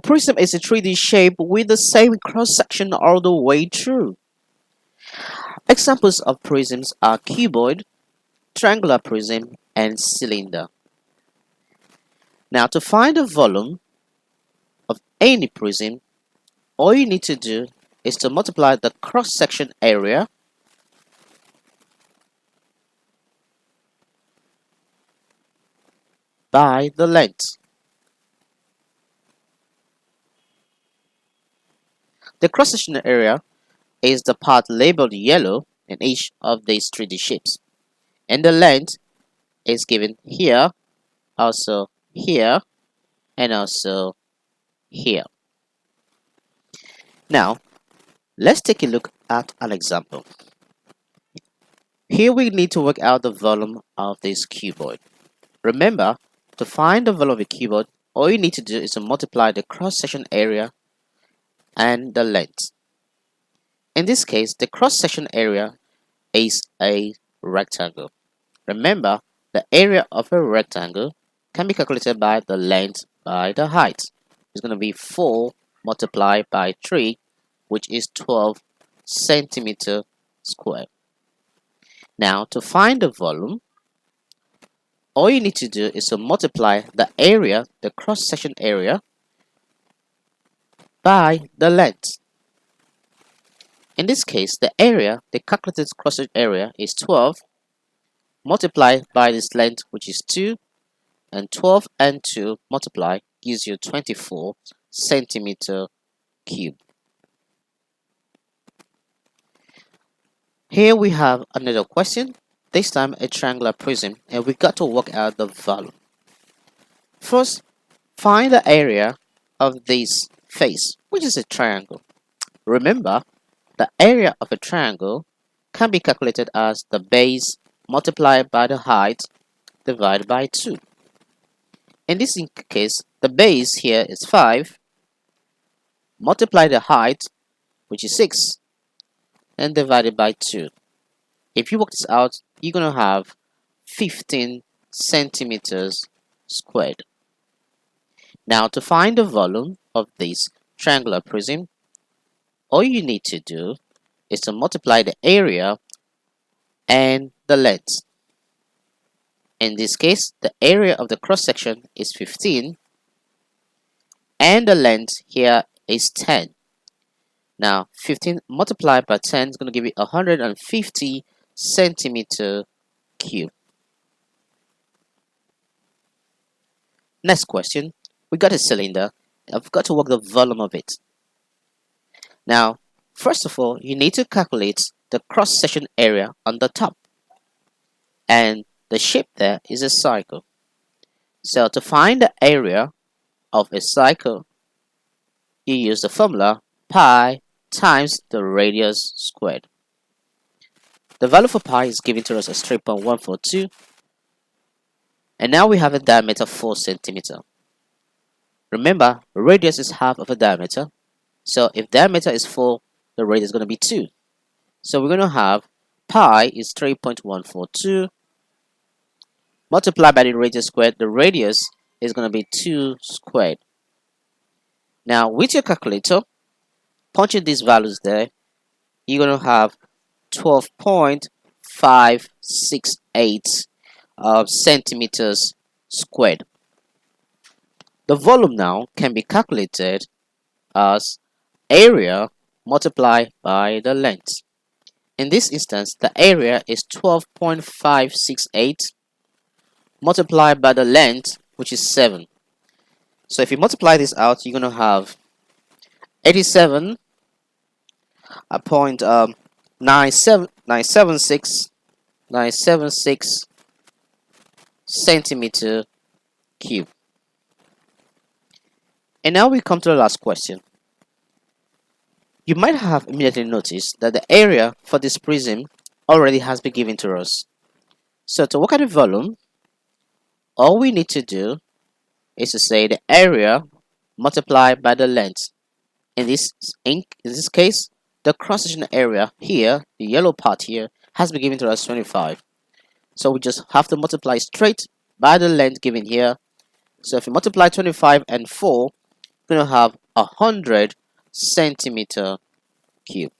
prism is a 3D shape with the same cross-section all the way through. Examples of prisms are cuboid, triangular prism, and cylinder. Now, to find the volume of any prism, all you need to do is to multiply the cross-section area by the length. The cross-section area is the part labeled yellow in each of these 3D shapes, and the length is given here, also here, and also here. Now, let's take a look at an example. Here we need to work out the volume of this cuboid. Remember, to find the volume of a cuboid, all you need to do is to multiply the cross-section area and the length. In this case, the cross-section area is a rectangle. Remember, the area of a rectangle can be calculated by the length by the height. It's going to be 4 multiplied by 3, which is 12 centimeter squared. Now, to find the volume, all you need to do is to multiply the area, the cross-section area, by the length. In this case, the area, the calculated cross-section area is 12 multiplied by this length, which is 2, and 12 and 2 multiplied gives you 24 centimeter cube. Here we have another question, this time a triangular prism, and we got to work out the volume. First, find the area of this face, which is a triangle. Remember, the area of a triangle can be calculated as the base multiplied by the height divided by 2. In this case, the base here is 5, multiply the height, which is 6, and divided by 2. If you work this out, you're going to have 15 centimeters squared. Now, to find the volume of this triangular prism, all you need to do is to multiply the area and the length. In this case, the area of the cross-section is 15 and the length here is 10. Now, 15 multiplied by 10 is going to give you 150 centimeter cube. Next question, we got a cylinder. I've got to work the volume of it. Now, first of all, you need to calculate the cross-section area on the top. And the shape there is a cycle. So to find the area of a cycle, you use the formula pi times the radius squared. The value for pi is given to us as 3.142. And now we have a diameter of 4 centimeter. Remember, radius is half of a diameter. So if diameter is 4, the radius is going to be 2. So we're going to have pi is 3.142 multiplied by the radius squared. The radius is going to be 2 squared. Now with your calculator, punching these values there, you're going to have 12.568 centimeters squared. The volume now can be calculated as area multiplied by the length. In this instance, the area is 12.568 multiplied by the length, which is 7. So if you multiply this out, you're going to have 87.976 centimeter cube. And now we come to the last question. You might have immediately noticed that the area for this prism already has been given to us. So to work out the volume, all we need to do is to say the area multiplied by the length. In this case, the cross-section area here, the yellow part here, has been given to us 25. So we just have to multiply straight by the length given here. So if you multiply 25 and 4, going to have 100 centimeter cube.